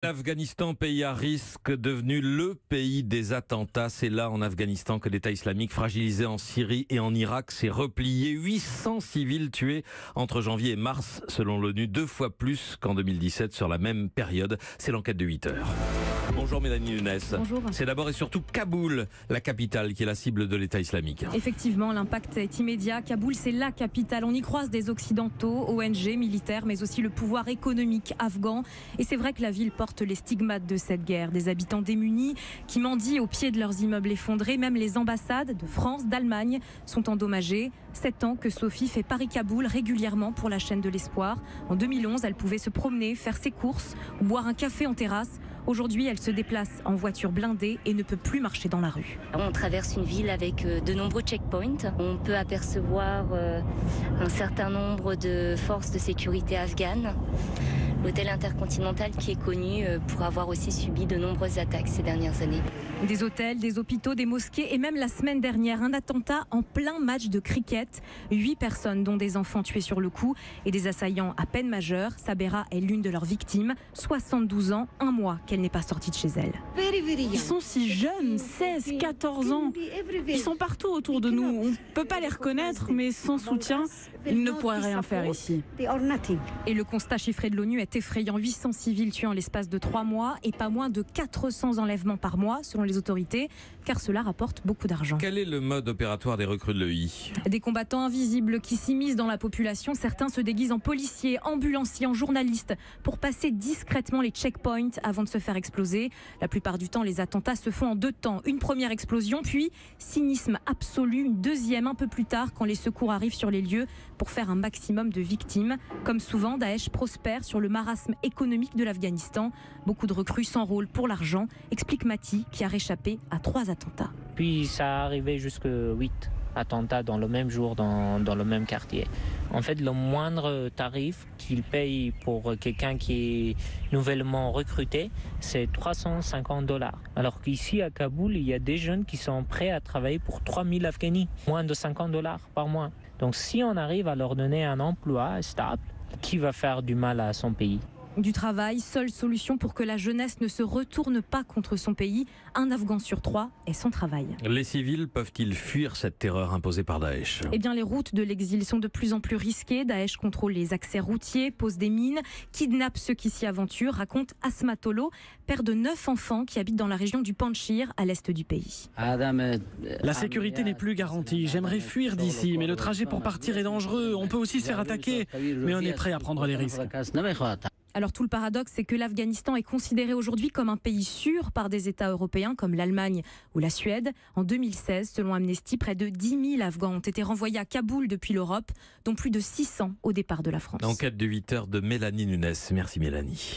L'Afghanistan, pays à risque, devenu le pays des attentats. C'est là, en Afghanistan, que l'État islamique, fragilisé en Syrie et en Irak, s'est replié. 800 civils tués entre janvier et mars, selon l'ONU, 2 fois plus qu'en 2017 sur la même période. C'est l'enquête de 8 heures. Bonjour Mélanie Nunes. Bonjour. C'est d'abord et surtout Kaboul, la capitale qui est la cible de l'État islamique. Effectivement, l'impact est immédiat. Kaboul, c'est la capitale. On y croise des occidentaux, ONG, militaires, mais aussi le pouvoir économique afghan. Et c'est vrai que la ville porte les stigmates de cette guerre. Des habitants démunis qui mendient au pied de leurs immeubles effondrés. Même les ambassades de France, d'Allemagne sont endommagées. 7 ans que Sophie fait Paris-Kaboul régulièrement pour la chaîne de l'Espoir. En 2011, elle pouvait se promener, faire ses courses ou boire un café en terrasse. Aujourd'hui, elle se déplace en voiture blindée et ne peut plus marcher dans la rue. On traverse une ville avec de nombreux checkpoints. On peut apercevoir un certain nombre de forces de sécurité afghanes. L'hôtel Intercontinental qui est connu pour avoir aussi subi de nombreuses attaques ces dernières années. Des hôtels, des hôpitaux, des mosquées et même la semaine dernière, un attentat en plein match de cricket. 8 personnes, dont des enfants tués sur le coup et des assaillants à peine majeurs. Sabera est l'une de leurs victimes, 72 ans, 1 mois qu'elle n'est pas sortie de chez elle. Ils sont si jeunes, 16, 14 ans. Ils sont partout autour de nous. On ne peut pas les reconnaître, mais sans soutien, ils ne pourraient rien faire ici. Et le constat chiffré de l'ONU est effrayant. 800 civils tués en l'espace de 3 mois et pas moins de 400 enlèvements par mois, selon les autorités, car cela rapporte beaucoup d'argent. Quel est le mode opératoire des recrues de l'EI ? Des combattants invisibles qui s'immiscent dans la population. Certains se déguisent en policiers, ambulanciers, en journalistes pour passer discrètement les checkpoints avant de se faire exploser. La plupart du temps, les attentats se font en 2 temps. Une première explosion, puis cynisme absolu, une deuxième un peu plus tard quand les secours arrivent sur les lieux pour faire un maximum de victimes. Comme souvent, Daesh prospère sur le marasme économique de l'Afghanistan. Beaucoup de recrues s'enrôlent pour l'argent, explique Mati, qui a réchappé à 3 attentats. Puis ça arrivait jusqu'à 8 attentats dans le même jour, dans le même quartier. En fait, le moindre tarif qu'il paye pour quelqu'un qui est nouvellement recruté, c'est $350. Alors qu'ici à Kaboul, il y a des jeunes qui sont prêts à travailler pour 3000 Afghans, moins de $50 par mois. Donc si on arrive à leur donner un emploi stable, qui va faire du mal à son pays ? Du travail, seule solution pour que la jeunesse ne se retourne pas contre son pays. 1 Afghan sur 3 est sans travail. Les civils peuvent-ils fuir cette terreur imposée par Daesh ? Eh bien, les routes de l'exil sont de plus en plus risquées. Daesh contrôle les accès routiers, pose des mines, kidnappe ceux qui s'y aventurent, raconte Asma Tolo, père de 9 enfants qui habitent dans la région du Panchir, à l'est du pays. La sécurité n'est plus garantie. J'aimerais fuir d'ici, mais le trajet pour partir est dangereux. On peut aussi se faire attaquer, mais on est prêt à prendre les risques. Alors tout le paradoxe, c'est que l'Afghanistan est considéré aujourd'hui comme un pays sûr par des États européens comme l'Allemagne ou la Suède. En 2016, selon Amnesty, près de 10 000 Afghans ont été renvoyés à Kaboul depuis l'Europe, dont plus de 600 au départ de la France. Enquête de 8 heures de Mélanie Nunes. Merci Mélanie.